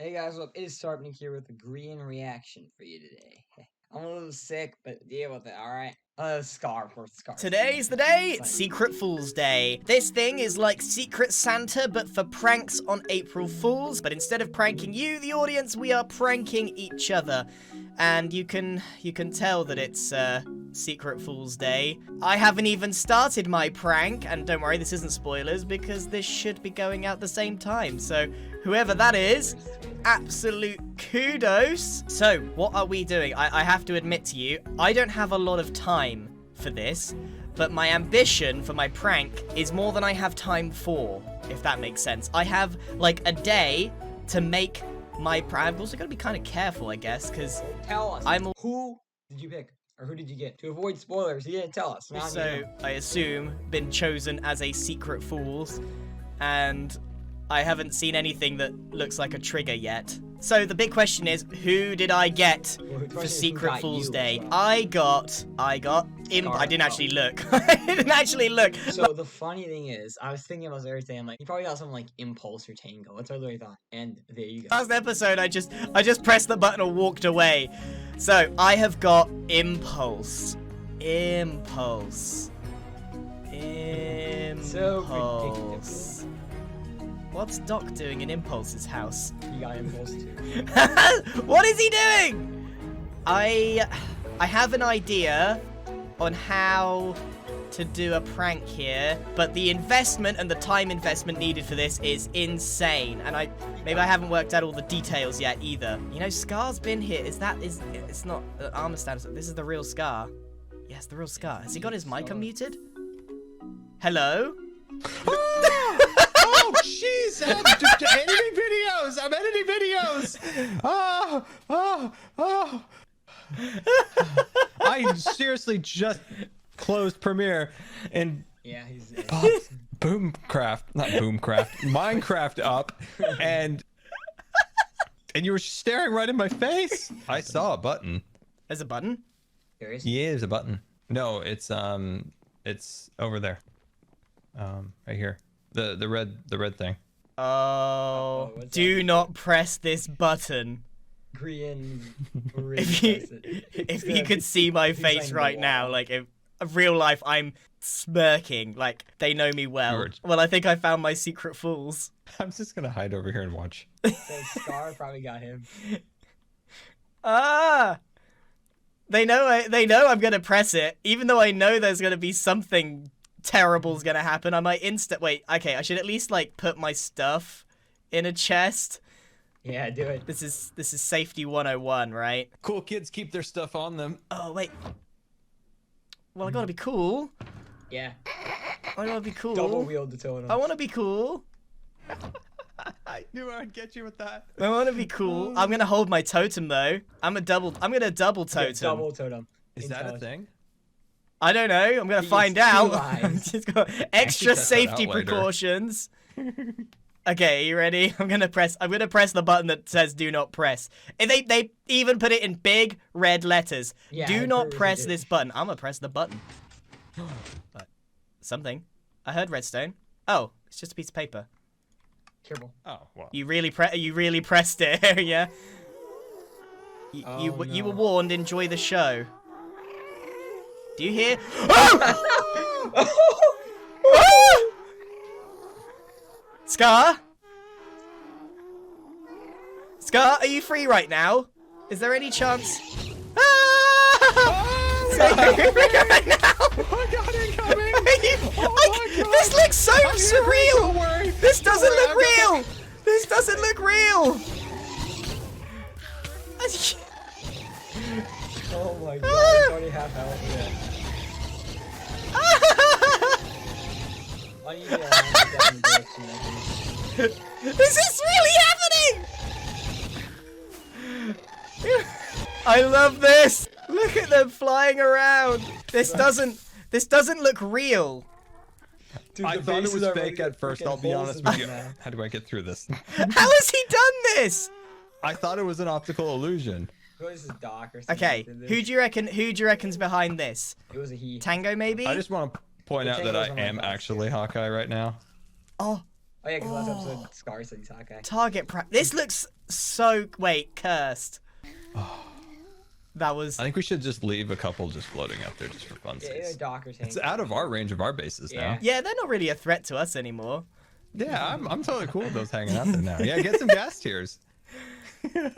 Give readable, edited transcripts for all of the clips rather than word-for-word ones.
Hey guys, what's up? It is Sarfnic here with a Grian reaction for you today. I'm a little sick, but deal with it, alright? Scar. Today's the day! It's Secret Fool's Day. This thing is like Secret Santa, but for pranks on April Fools. But instead of pranking you, the audience, we are pranking each other. And you can tell that it's Secret Fool's Day. I haven't even started my prank, and don't worry, this isn't spoilers, because this should be going out the same time. So, whoever that is, absolute kudos. So, what are we doing? I have to admit to you, I don't have a lot of time for this, but my ambition for my prank is more than I have time for, if that makes sense. I have, like, a day to make my prank. I've also got to be kind of careful, I guess, because tell us, who did you pick? Or who did you get? To avoid spoilers, he didn't tell us. So, I assume, been chosen as a Secret Fools, and I haven't seen anything that looks like a trigger yet. So the big question is, who did I get for Secret Fool's Day? I got I didn't actually look. I didn't actually look. So the funny thing is, I was thinking about everything. I'm like, you probably got something like Impulse or Tango. That's what I thought. And there you go. Last episode, I just pressed the button and walked away. So I have got Impulse. So predictable. What's Doc doing in Impulse's house? You got Impulse too. What is he doing? I have an idea on how to do a prank here, but the investment and the time investment needed for this is insane, and maybe I haven't worked out all the details yet either. You know, Scar's been here. It's not armor status. This is the real Scar. Yes, the real Scar. Has he got his mic unmuted? Hello? Oh, jeez! I'm editing videos! I'm editing videos! Oh! I seriously just closed Premiere and he's Minecraft up, and you were staring right in my face. I saw a button. There's a button? There is? Yeah, there's a button. No, it's over there. Right here. The red thing. Oh, do not press this button. Grian. If you could see my face right now, like in real life, I'm smirking. Like they know me well. Well, I think I found my Secret Fools. I'm just gonna hide over here and watch. So Scar probably got him. They know I'm gonna press it, even though I know there's gonna be something terrible's gonna happen. I might wait, okay, I should at least like put my stuff in a chest. Yeah, do it. This is safety 101, right? Cool kids keep their stuff on them. Oh wait. Well, I gotta be cool. Yeah. I gotta be cool. Double wield the totem. I wanna be cool. I knew I would get you with that. I wanna be cool. I'm gonna hold my totem though. I'm gonna double totem. Yeah, double totem. Is that a thing? I don't know. I'm gonna find out. Just got extra safety precautions. Okay, you ready? I'm gonna press the button that says "Do not press." And they even put it in big red letters. Yeah, do not press this button. I'm gonna press the button. Something. I heard redstone. Oh, it's just a piece of paper. Careful. Oh, well. You really pressed it, yeah. You were warned. Enjoy the show. Do you hear? Oh! Scar? Scar, are you free right now? Is there any chance? Scar, are you free right now? Oh, God, incoming! This looks so surreal! This doesn't look real! This doesn't look real! Oh my God, I already have health. This is really happening! I love this! Look at them flying around! This doesn't look real. Dude, I thought it was fake at first, I'll be honest with you. How do I get through this? How has he done this? I thought it was an optical illusion. This is Doc or something. Okay, who do you reckon's behind this? It was a he. Tango, maybe? I just want to point out that I am actually Hawkeye right now. Oh, Oh yeah, because last episode Scar said he's Hawkeye. Target This looks so... Wait, cursed. That was... I think we should just leave a couple just floating out there just for fun Yeah, sakes. Dockers. It's out of our range of our bases now. Yeah, they're not really a threat to us anymore. Yeah, I'm totally cool with those hanging out there now. Yeah, get some gas tiers.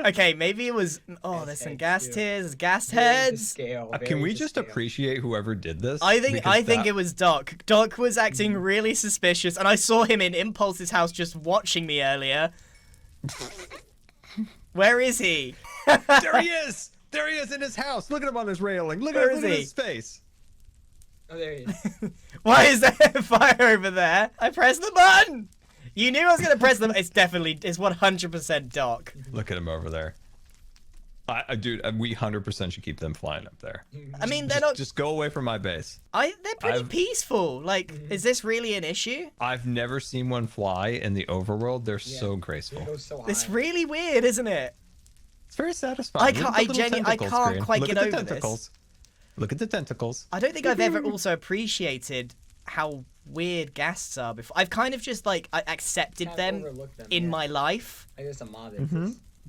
Okay, maybe it was... Oh, there's some gas tiers, there's gas heads. Can we just appreciate whoever did this? I think it was Doc. Doc was acting really suspicious, and I saw him in Impulse's house just watching me earlier. Where is he? There he is! There he is in his house. Look at him on his railing. Look at his face. Oh, there he is. Why is there fire over there? I pressed the button! You knew I was going to press them. It's 100% Doc. Look at him over there. Dude, we 100% should keep them flying up there. I mean, they're not... Just go away from my base. They're pretty peaceful. Like, is this really an issue? I've never seen one fly in the overworld. They're so graceful. So it's really weird, isn't it? It's very satisfying. I can't quite get over this. Look at the tentacles. I don't think I've ever also appreciated how weird ghasts are before. I've kind of just I accepted them in my life. I guess a mod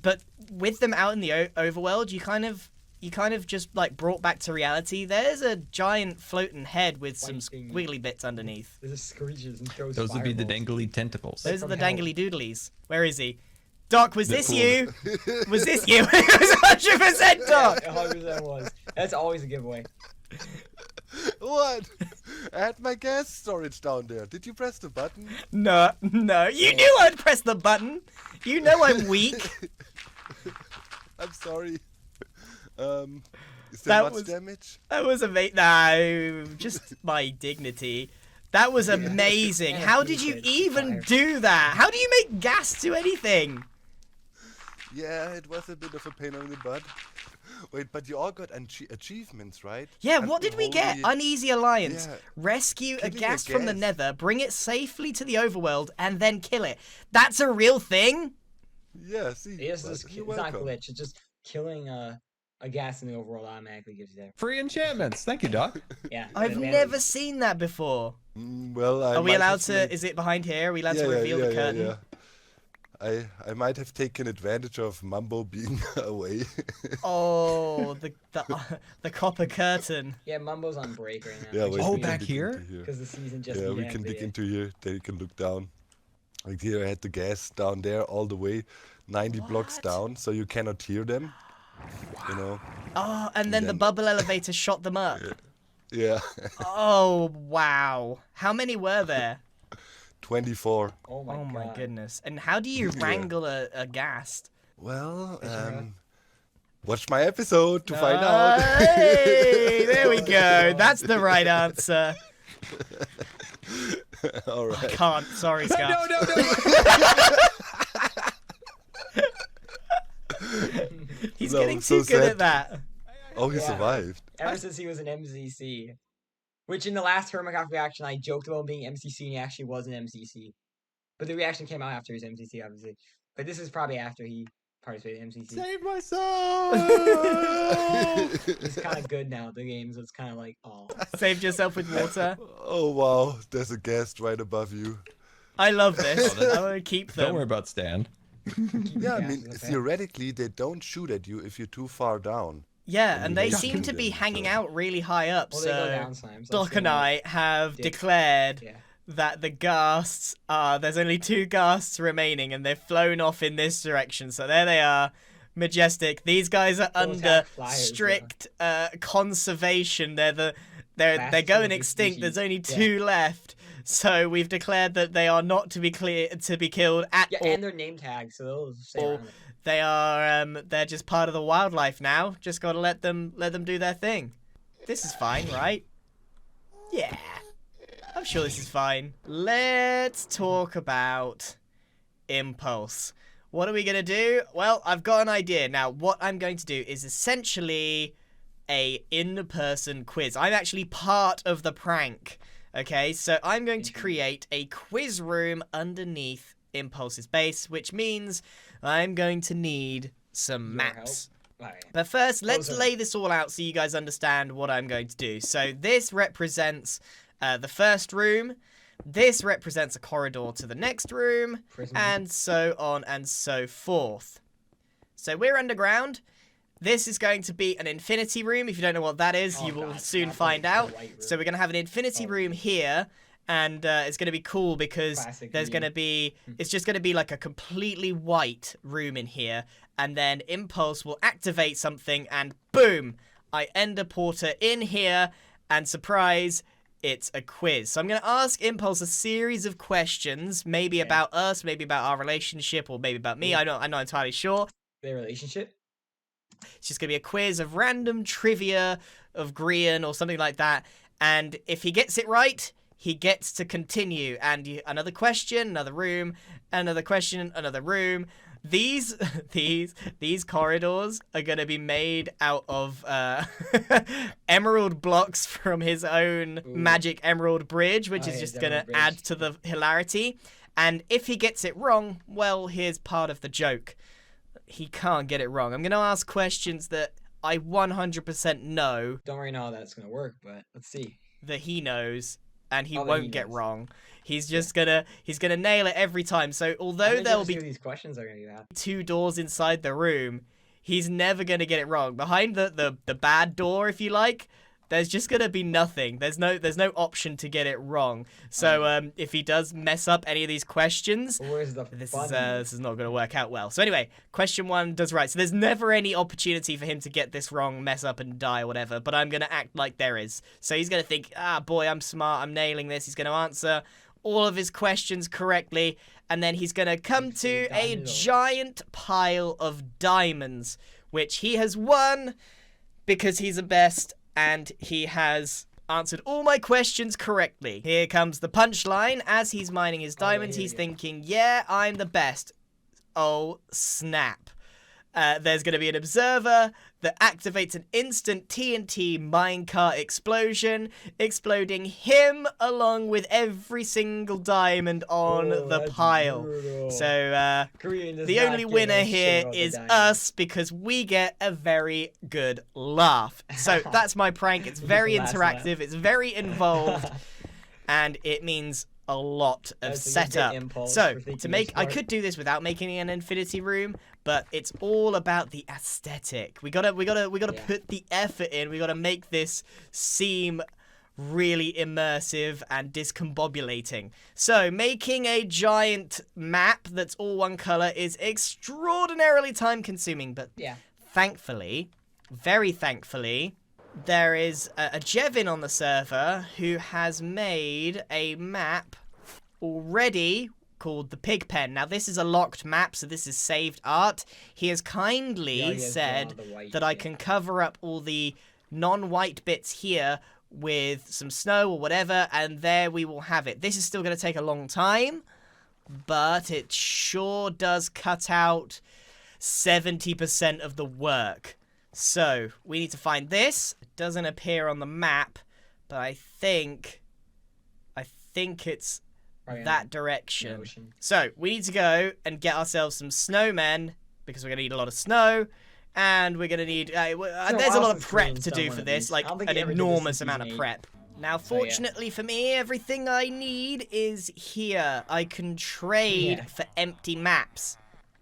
But with them out in the overworld, you kind of just brought back to reality. There's a giant floating head with some squiggly bits underneath. There's screeches and throws Those would be the dangly tentacles. Those are the dangly doodlies. Where is he? Doc, was this you? Was this you? It was 100% Doc. 100% was. That's always a giveaway. What? I had my gas storage down there. Did you press the button? No. You knew I'd press the button. You know I'm weak. I'm sorry. Is there much damage? That was amazing. No, just my dignity. That was amazing. How did you even do that? How do you make gas do anything? Yeah, it was a bit of a pain in the butt. Wait, but you all got achievements, right? Yeah, what did we get? Uneasy Alliance. Yeah. Rescue a gas from the Nether, bring it safely to the overworld, and then kill it. That's a real thing? Yeah, see. It's not glitch. It's just killing a gas in the overworld automatically gives you that. Free enchantments. Thank you, Doc. Yeah. I've never seen that before. Well, are we allowed to... Is it behind here? Are we allowed to reveal the curtain? Yeah. I might have taken advantage of Mumbo being away. Oh, the copper curtain. Yeah, Mumbo's on break right now. Yeah, back here? Because the season just we can dig into here. There you can look down. Like here, I had the gas down there all the way, 90 blocks down, so you cannot hear them. You know. Oh, and then the bubble elevator shot them up. Yeah. Oh wow! How many were there? 24. Oh my goodness. And how do you wrangle a ghast? Well, watch my episode to find out. Hey, there we go. That's the right answer. All right. I can't. Sorry, Scott. No. He's getting too good at that. Oh, he survived. Ever since he was an MCC. Which in the last Hermitcraft reaction, I joked about being MCC and he actually was an MCC. But the reaction came out after his MCC, obviously. But this is probably after he participated in MCC. Save myself! It's kind of good now, the game, so it's kind of like, oh. Saved yourself with water? Oh, wow. There's a guest right above you. I love this. I want to keep them. Don't worry about Stan. Yeah, I mean, theoretically, they don't shoot at you if you're too far down. Yeah, and they seem to be hanging out really high up, well, they go down sometimes. Doc and I have declared that the ghasts are... There's only 2 ghasts remaining, and they've flown off in this direction. So there they are, majestic. These guys are under strict conservation. They're going extinct. There's only 2 left. So we've declared that they are not to be killed at all. Yeah, and they're name tags, so they'll stay around. They are they're just part of the wildlife now. Just gotta let them do their thing. This is fine, right? Yeah. I'm sure this is fine. Let's talk about Impulse. What are we gonna do? Well, I've got an idea. Now, what I'm going to do is essentially a in-person quiz. I'm actually part of the prank. Okay, so I'm going to create a quiz room underneath Impulse's base, which means I'm going to need some maps. But first, let's lay this all out so you guys understand what I'm going to do. So this represents the first room, This represents a corridor to the next room, Prison. and so on and so forth. So we're underground. This is going to be an infinity room. If you don't know what that is, you will soon find out. So we're going to have an infinity room here, and it's going to be cool because there's going to be, it's just going to be like a completely white room in here, and then Impulse will activate something, and boom, I ender porter in here, and surprise, it's a quiz. So I'm going to ask Impulse a series of questions, maybe about us, maybe about our relationship, or maybe about me. I'm not entirely sure. Their relationship? It's just going to be a quiz of random trivia of Grian or something like that. And if he gets it right, he gets to continue. And another question, another room, another question, another room. These corridors are going to be made out of emerald blocks from his own magic emerald bridge, which is just going to add to the hilarity. And if he gets it wrong, well, here's part of the joke. He can't get it wrong. I'm going to ask questions that I 100% know. Don't worry now that's going to work, but let's see. That he knows, and he won't get wrong. He's just gonna nail it every time. So although there'll be these questions are gonna be that. 2 doors inside the room, he's never gonna get it wrong. Behind the bad door, if you like, there's just gonna be nothing. There's no option to get it wrong. So if he does mess up any of these questions, this is not gonna work out well. So anyway, question 1 does right. So there's never any opportunity for him to get this wrong, mess up and die or whatever, but I'm gonna act like there is. So he's gonna think, boy, I'm smart, I'm nailing this. He's gonna answer all of his questions correctly, and then he's gonna come to a giant pile of diamonds, which he has won because he's the best. And he has answered all my questions correctly. Here comes the punchline. As he's mining his diamonds, he's thinking, yeah, I'm the best. Oh, snap. There's going to be an observer that activates an instant TNT minecart explosion, exploding him along with every single diamond on the pile. Brutal. So, the only winner here is us because we get a very good laugh. So, that's my prank. It's very interactive. It's very involved. And it means a lot of setup. So I could do this without making an infinity room, but it's all about the aesthetic. We gotta put the effort in. We gotta make this seem really immersive and discombobulating. So making a giant map that's all one color is extraordinarily time consuming, but thankfully, very thankfully, there is a Jevin on the server who has made a map already called the Pig Pen. Now, this is a locked map, so this is saved art. He has kindly said that I can cover up all the non-white bits here with some snow or whatever, and there we will have it. This is still going to take a long time, but it sure does cut out 70% of the work. So, we need to find this. It doesn't appear on the map, but I think it's that direction. So, we need to go and get ourselves some snowmen, because we're going to need a lot of snow, and we're going to need... there's a lot of prep to do for this, like an enormous amount of prep. Now, fortunately for me, everything I need is here. I can trade for empty maps.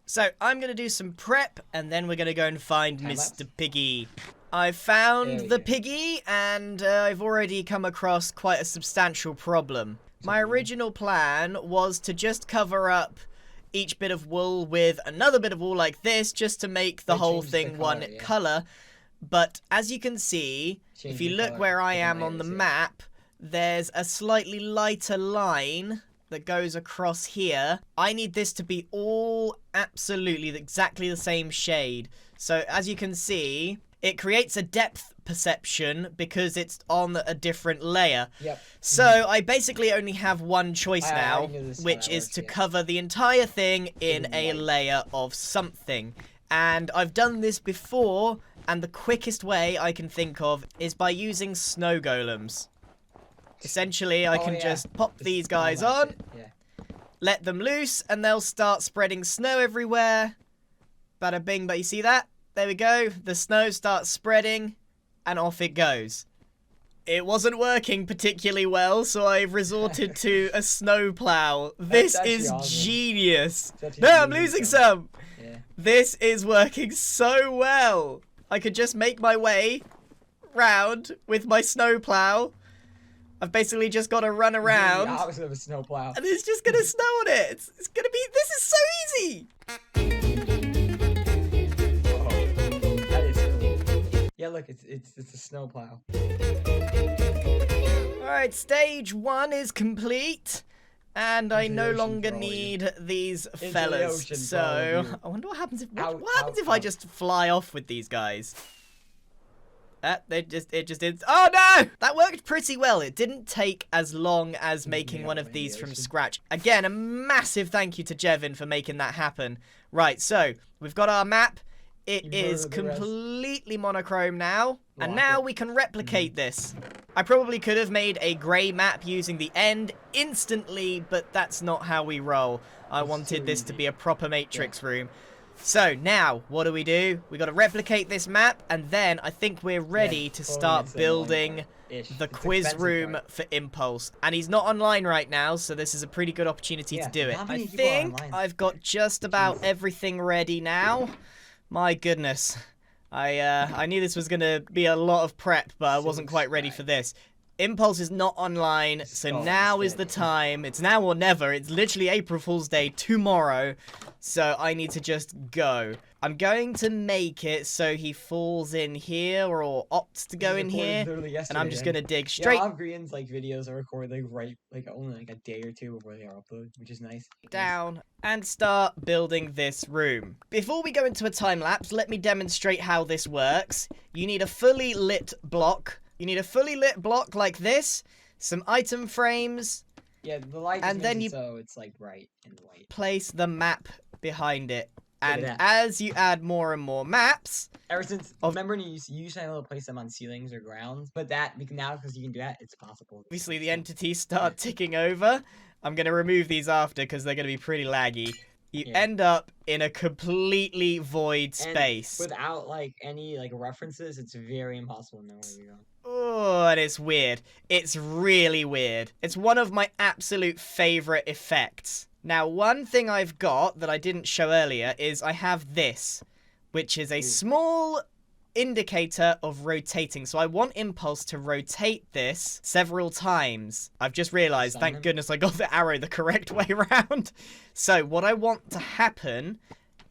So, I'm going to do some prep, and then we're going to go and find Mr. Piggy. I found the Piggy, and I've already come across quite a substantial problem. My original plan was to just cover up each bit of wool with another bit of wool like this, just to make the whole thing one color. But, as you can see, if you look where I am on the map, there's a slightly lighter line that goes across here. I need this to be all absolutely exactly the same shade. So as you can see, it creates a depth perception because it's on a different layer. So I basically only have one choice now, which is to cover the entire thing in a layer of something. And I've done this before, and the quickest way I can think of is by using snow golems. Essentially, I can just pop these guys on, let them loose, and they'll start spreading snow everywhere. Bada bing, but you see that? There we go. The snow starts spreading, and off it goes. It wasn't working particularly well, so I've resorted to a snowplow. This actually is awesome. genius. It's actually No, I'm really losing some. some. Yeah. This is working so well. I could just make my way round with my snowplow. I've basically just got to run The around. opposite of a snowplow. And it's just gonna snow on it. It's gonna be. This is so easy. That is cool. Yeah, look, it's a snowplow. All right, stage 1 is complete, and I Into the no ocean longer for all you. need these the fellas. ocean for all So of you. I wonder what happens if Out, what happens out, if I out. just fly off with these guys. It just did. Oh no! That worked pretty well. It didn't take as long as making one of these from scratch. Again, a massive thank you to Jevin for making that happen. Right, so we've got our map. It You is murdered the rest. completely monochrome now. And Like now it. we can replicate this. I probably could have made a grey map using the end instantly, but that's not how we roll. I It's wanted too this to easy. be a proper Matrix room. So now, what do? We got to replicate this map, and then I think we're ready to totally start gets the annoying building part-ish. the It's quiz expensive room part. for Impulse. And he's not online right now, so this is a pretty good opportunity Yeah, to do it. how I many people are think online? I've got just about everything ready now. My goodness. I knew this was going to be a lot of prep, but I wasn't quite ready for this. Impulse is not online, so Stop now is the instead. time. It's now or never. It's literally April Fool's Day tomorrow, so I need to just go. I'm going to make it so he falls in here or opts to go This in recorded here, literally and I'm yesterday, just then. going to dig Yeah, straight a lot of Grian's like videos are recorded only like a day or two before they are uploaded, which is nice. down and start building this room. Before we go into a time lapse, let me demonstrate how this works. You need a fully lit block. You need a fully lit block like this, some item frames, Yeah, the light And just then makes you- it so it's like bright and white. place the map behind it. Look at And that. as you add more and more maps, Ever since Of- remember when you used to be able to place them on ceilings or grounds, but now because you can do that, it's possible. obviously the entities start ticking over. I'm going to remove these after because they're going to be pretty laggy. You Yeah. end up in a completely void And space. without like any like references, it's very impossible to know where you're going. Oh, and it's weird. It's really weird. It's one of my absolute favorite effects. Now, one thing I've got that I didn't show earlier is I have this, which is a small indicator of rotating. So I want Impulse to rotate this several times. I've just realized, thank Simon? goodness I got the arrow the correct way around. So what I want to happen,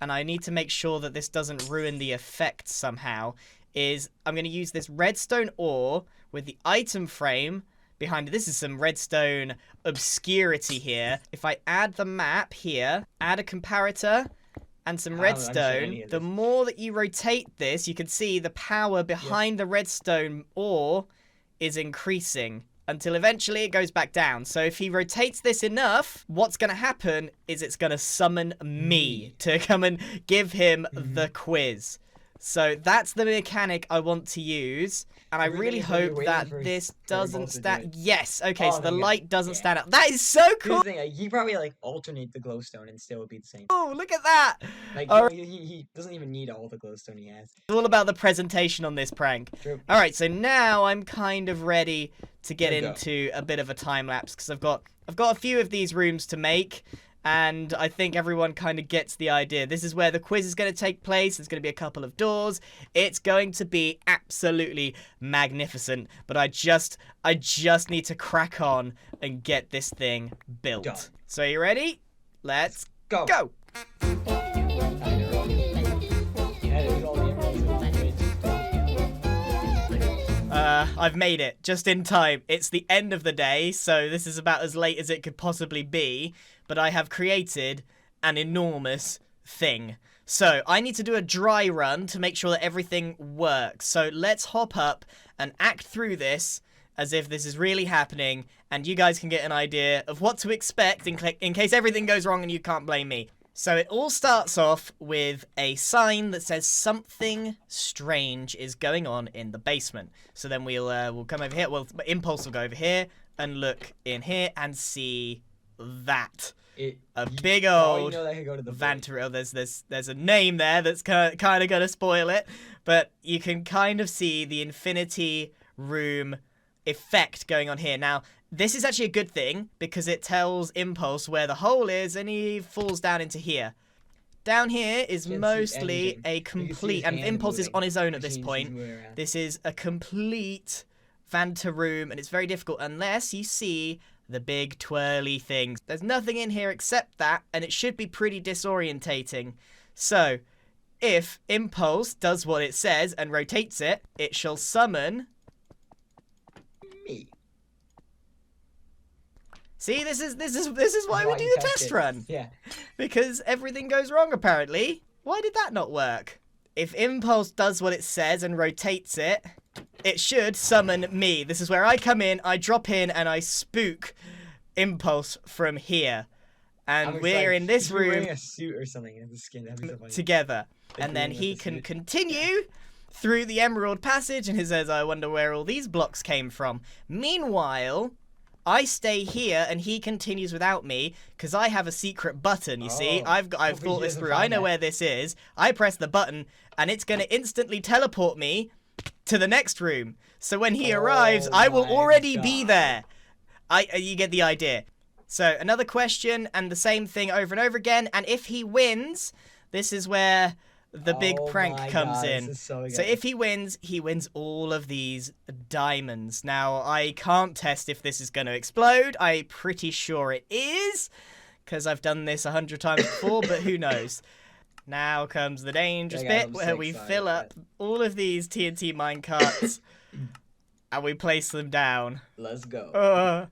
and I need to make sure that this doesn't ruin the effect somehow, is I'm going to use this redstone ore with the item frame behind it. This is some redstone obscurity here. If I add the map here, add a comparator and some I don't understand any redstone, of the this. more that you rotate this, you can see the power behind the redstone ore is increasing until eventually it goes back down. So if he rotates this enough, what's going to happen is it's going to summon me to come and give him the quiz. So that's the mechanic I want to use, and I Everything really is that you're hope waiting that for this Impulse doesn't to do stand. it. Yes, okay, Oh so the my God, light doesn't yeah. stand out. That is so Here's cool. the thing, like, he probably like alternate the glowstone and still would be the same. Oh, look at that. Like All he doesn't even need all the glowstone he has. It's all about the presentation on this prank. True. All right, so now I'm kind of ready to get Go, go. into a bit of a time lapse because I've got a few of these rooms to make, and I think everyone kind of gets the idea. This is where the quiz is going to take place. There's going to be a couple of doors. It's going to be absolutely magnificent, but I just need to crack on and get this thing built. Done. So you ready? Let's Go. go. I've made it just in time. It's the end of the day, so this is about as late as it could possibly be, but I have created an enormous thing. So I need to do a dry run to make sure that everything works. So let's hop up and act through this as if this is really happening, and you guys can get an idea of what to expect in case everything goes wrong and you can't blame me. So it all starts off with a sign that says something strange is going on in the basement. So then we'll come over here. Well, Impulse will go over here and look in here and see that. A big old that could go to the Vanter. Oh, there's a name there that's kind of gonna spoil it, but you can kind of see the infinity room effect going on here. Now, this is actually a good thing because it tells Impulse where the hole is and he falls down into here. Down here is Can't see mostly anything. a You can see complete, his and hand Impulse is moving, on his own at which this means point. he's moving around. This is a complete Vanta room, and it's very difficult unless you see the big twirly things. There's nothing in here except that, and it should be pretty disorientating. So, if Impulse does what it says and rotates it, it shall summon... Me. See, this is why we Why do you the touched test it. run. Yeah. Because everything goes wrong, apparently. Why did that not work? If Impulse does what it says and rotates it, it should summon me. This is where I come in, I drop in, and I spook Impulse from here. And I'm we're excited. in this He's wearing room a suit or something in the skin. That'd be so funny. together. And then Agreeing he with the can suit. continue through the Emerald Passage, and he says, I wonder where all these blocks came from. Meanwhile... I stay here and he continues without me because I have a secret button, you see. Oh. I've Hopefully thought he this doesn't through. I find know that. where this is. I press the button and it's going to instantly teleport me to the next room. So when he arrives, Oh I will my already be God. there. You get the idea. So another question and the same thing over and over again. And if he wins, this is where the big Oh prank my comes God, in. this is so So good. if he wins all of these diamonds. Now, I can't test if this is going to explode. I'm pretty sure it is, because I've done this 100 times before, but who knows. Now comes the dangerous Oh my God, bit I'm where so we excited fill about up all of these TNT minecarts and we place them down. Let's go.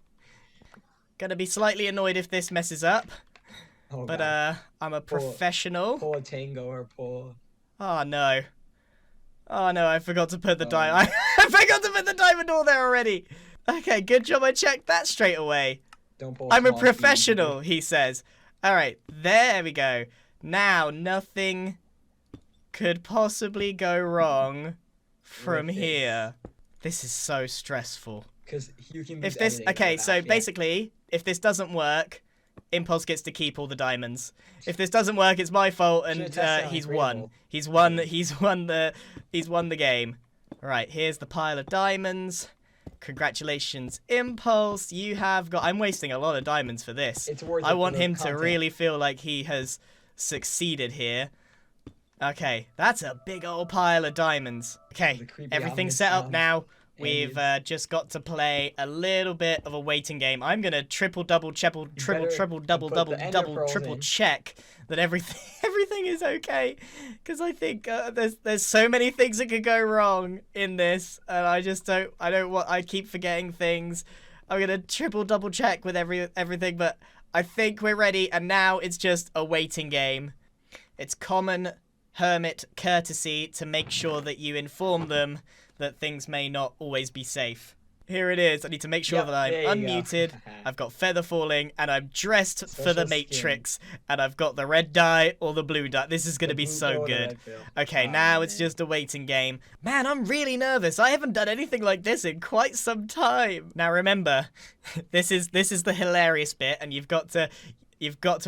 Gonna be slightly annoyed if this messes up, Oh, but God. I'm a professional. Poor Tango or poor. Oh no. Oh no, I forgot to put the diamond. I forgot to put the diamond ore there already. Okay, good job I checked that straight away. Don't pull. I'm a small feet, professional, he says. Alright, there we go. Now, nothing could possibly go wrong from With this. here. This is so stressful. Because you can. If lose this, everything okay, like so that, yeah. basically, if this doesn't work, Impulse gets to keep all the diamonds. If this doesn't work, it's my fault, and Should've tested on he's Green won. Bull. He's won the game. Right, here's the pile of diamonds. Congratulations, Impulse. You have got. I'm wasting a lot of diamonds for this. It's worth it I for want the him to content. really feel like he has succeeded here. Okay, that's a big old pile of diamonds. Okay, The creepy everything's ominous set up sound. now. We've Ambience. just got to play a little bit of a waiting game. I'm gonna triple, double, better double, put the ender pearls triple in. check that everything is okay, because I think there's so many things that could go wrong in this, and I keep forgetting things. I'm gonna triple, double check with everything, but I think we're ready, and now it's just a waiting game. It's common hermit courtesy to make sure that you inform them that things may not always be safe. Here it is. I need to make sure Yep, that I'm there you go. unmuted. I've got feather falling, and I'm dressed for the Special skin. Matrix, and I've got the red dye or the blue dye. This is going to The be blue so pill or the good. red pill. Okay, Oh, now it's man. just a waiting game. Man, I'm really nervous. I haven't done anything like this in quite some time. Now remember, this is the hilarious bit, and you've got to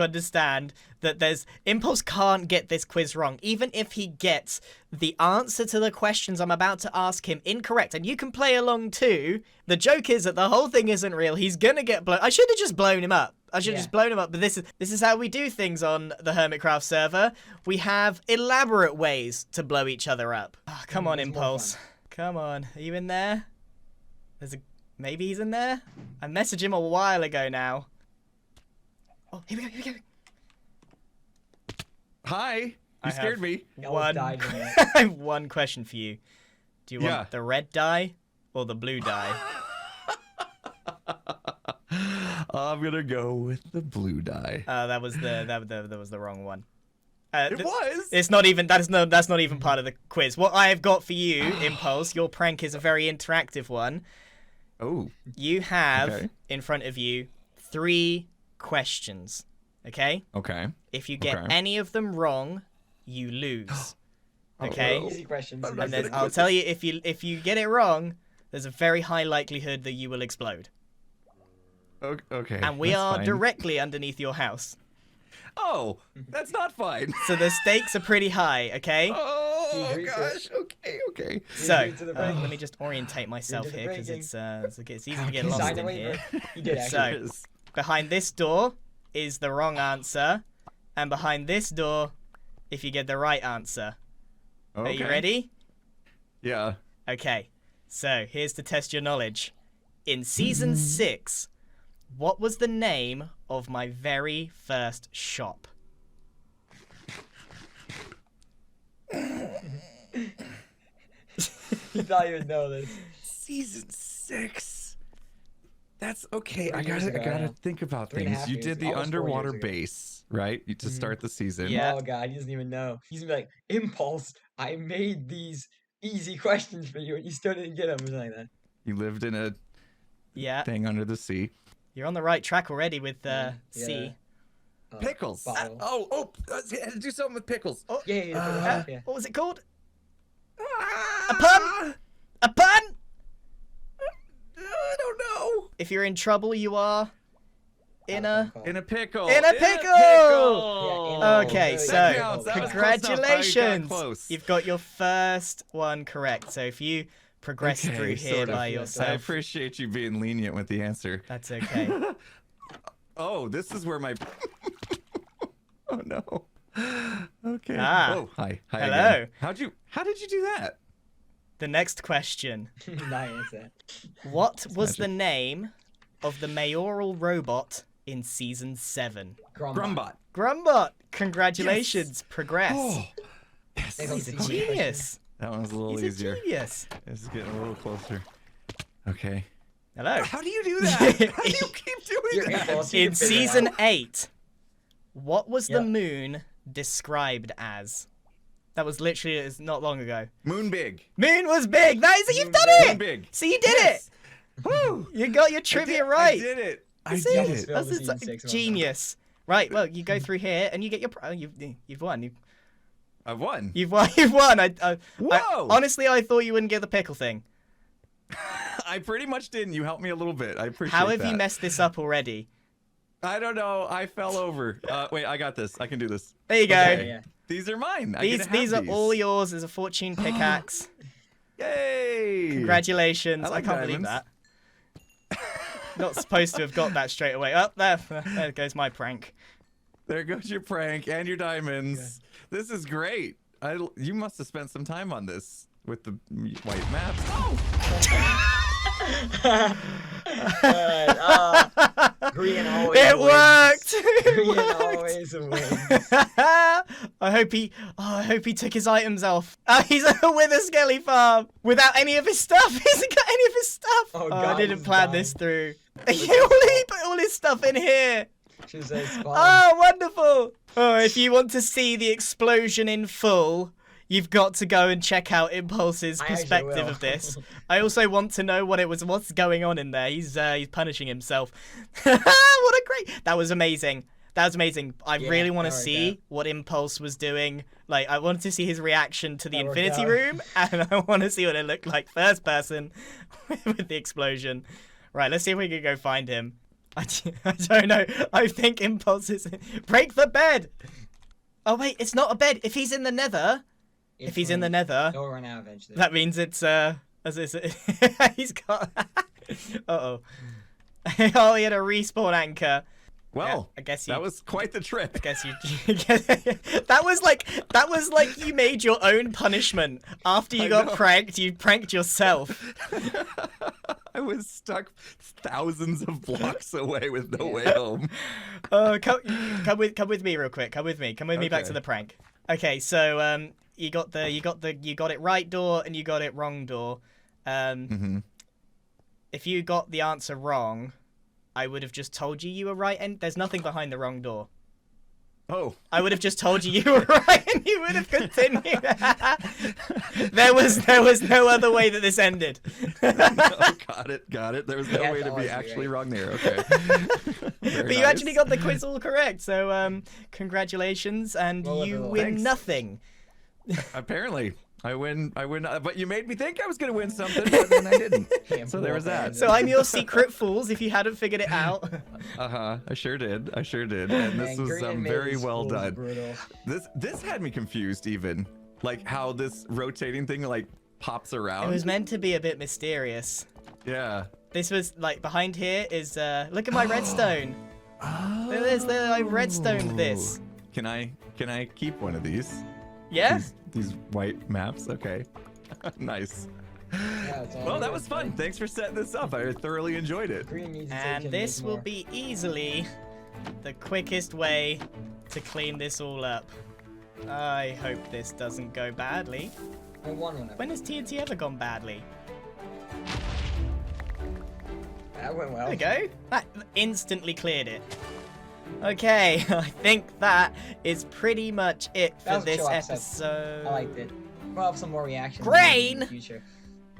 understand that Impulse can't get this quiz wrong. Even if he gets the answer to the questions I'm about to ask him incorrect, and you can play along too, the joke is that the whole thing isn't real. He's gonna get blown. I should have just blown him up. But this is how we do things on the Hermitcraft server. We have elaborate ways to blow each other up. Oh, come on, It's more Impulse. fun. Come on. Are you in there? Maybe he's in there? I messaged him a while ago now. Oh, here we go. Hi. I You scared have me. Almost died in it. I have one question for you. Do you want Yeah. the red dye or the blue dye? I'm gonna go with the blue dye. That was the wrong one. It was. It's not even that's not even part of the quiz. What I have got for you, Impulse, your prank is a very interactive one. Oh. You have Okay. in front of you 3 questions. Okay? Okay. If you get Okay. any of them wrong, you lose. Okay? no. Easy questions. I'm not And easy then gonna I'll quit tell you if you get it wrong, there's a very high likelihood that you will explode. Okay. And we that's are fine. directly underneath your house. Oh, that's not fine. So the stakes are pretty high, okay? Oh Deep research. gosh. Okay. Okay. So, agreed to the break. let me just orientate myself to the here because breaking. it's easy to get He lost signed a in waiver. here. He did actually. So, behind this door is the wrong answer, and behind this door, if you get the right answer. Are you ready? Yeah. Okay. So, here's to test your knowledge. In season 6, what was the name of my very first shop? You thought you would know this. Season 6. That's okay. 3 I years gotta ago now. think about 3.5 things. You years, did the almost 4 years underwater ago. base, right? To start the season. Yeah. Oh god, he doesn't even know. He's gonna be like, Impulse, I made these easy questions for you and you still didn't get them or something like that. You lived in a Yeah. thing under the sea. You're on the right track already with Yeah. C. Pickles. Bottle. I had to do something with pickles. Oh, Yeah, yeah. what was it called? A pun? A pun? I don't know. If you're in trouble, you are in a... In a pickle. In a pickle! Yeah, Okay, That so counts. That was close enough. I got congratulations. close. You've got your first one correct. So if you progress Okay, through here sort of. by I yourself, appreciate you being lenient with the answer. that's okay. Oh, this is where my. Oh no. Okay. Ah. Oh, hi. Hi. Hello. Again. How did you do that? The next question. Nice. What was the name of the mayoral robot in season 7? Grumbot. Grumbot. Congratulations. Progress. Oh. Yes. They don't He's a see the genius. That one's a little He's easier. a genius. This is getting a little closer. Okay. Hello. How do you do that? How do you keep doing Your that? impulse, you In can figure it season out. 8, what was the Yeah. moon described as? That was literally it's not long ago. Moon big. Moon was big. That is, you've done Moon it. big. So you did Yes. it. Woo! You got your trivia right. I did it. I See? did Almost it. failed That's the season it's 6 one. genius. Right. Well, you go through here and you get your. You've won. I've won. You've won. You've won. Whoa! Honestly, I thought you wouldn't get the pickle thing. I pretty much didn't. You helped me a little bit. I appreciate How have that. you messed this up already? I don't know. I fell over. Wait, I got this. I can do this. There you go. Okay. Yeah. These are mine. I get to have These are all yours as a fortune pickaxe. Yay! Congratulations. I like can't believe diamonds. that. Not supposed to have got that straight away. Up there goes my prank. There goes your prank and your diamonds. This is great. You must have spent some time on this with the white maps. Grian always It wins. worked. Grian always wins. I hope he took his items off. He's with a skelly farm without any of his stuff. He hasn't got any of his stuff. Oh, I God, didn't he's plan dying. this through. He put all his stuff in here. Should say spawn. Oh, wonderful. Oh, if you want to see the explosion in full, you've got to go and check out Impulse's I actually perspective will. of this. I also want to know what's going on in there. He's punishing himself. What a great. That was amazing. That was amazing. I Yeah, really want to that worked see out. what Impulse was doing. Like, I wanted to see his reaction to the That worked Infinity out. Room, and I want to see what it looked like first person with the explosion. Right, let's see if we can go find him. I don't know. I think Impulse is... Break the bed! Oh, wait, it's not a bed. If he's in the nether... If he's in the nether, He'll run out eventually. that means it's, he's got... Uh-oh. Oh, he had a respawn anchor. Well, I guess that was quite the trip. I guess you... that was like you made your own punishment. After you got know. pranked, you pranked yourself. I was stuck thousands of blocks away with no way home. Come with me real quick. Come with me back Okay. to the prank. Okay, so you got it right door and you got it wrong door. If you got the answer wrong, I would have just told you were right, and there's nothing behind the wrong door. Oh, I would have just told you were right, and you would have continued. There was no other way that this ended. no, got it. There was no Yeah, way to that be was actually right. wrong there. Okay. Very But you nice. actually got the quiz all correct, so congratulations, and Well, you well, win thanks. nothing. Apparently, I win. But you made me think I was gonna win something, but then I didn't. Yeah, So there was that. So I'm your secret fools. If you hadn't figured it out. I sure did. And Man, this was Grian made very these well fools done. brutal. This had me confused even. Like how this rotating thing like pops around. It was meant to be a bit mysterious. Yeah. This was like behind here is look at my redstone. Look at this, I redstoned this. Can I keep one of these? Yeah? These white maps? Okay. Nice. Yeah, it's all Well, that good. was fun. Thanks for setting this up. I thoroughly enjoyed it. Grian needs to And take this will be easily the quickest way to clean this all up. I hope this doesn't go badly. I won one. When has TNT ever gone badly? That went well. There we go. That instantly cleared it. Okay, I think that is pretty much it That for was a this chill episode. episode. I liked it. We'll have some more reactions Grain! in the future.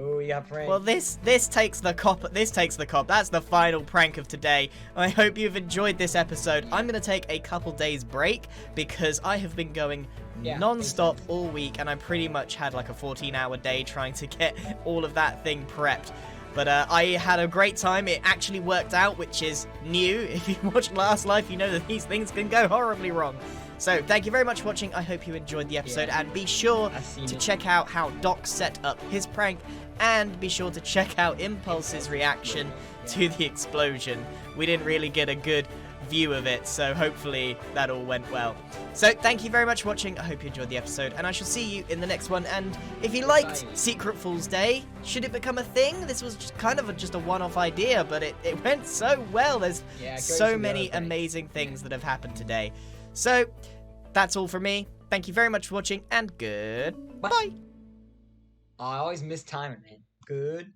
Oh, yeah, prank. Well, this takes the cop. This takes the cop. That's the final prank of today. I hope you've enjoyed this episode. I'm gonna take a couple days break because I have been going non-stop all week, and I pretty much had like a 14-hour day trying to get all of that thing prepped. But I had a great time. It actually worked out, which is new. If you watched Last Life, you know that these things can go horribly wrong. So thank you very much for watching. I hope you enjoyed the episode, and be sure to check out how Doc set up his prank, and be sure to check out Impulse's reaction to the explosion. We didn't really get a good view of it, so hopefully that all went well. So thank you very much for watching. I hope you enjoyed the episode, and I shall see you in the next one. And if you liked Secret Fool's Day, should it become a thing? This was just kind of just a one-off idea, but it went so well. There's so many amazing things that have happened today. So that's all from me. Thank you very much for watching, and goodbye. I always miss timing, man. Good.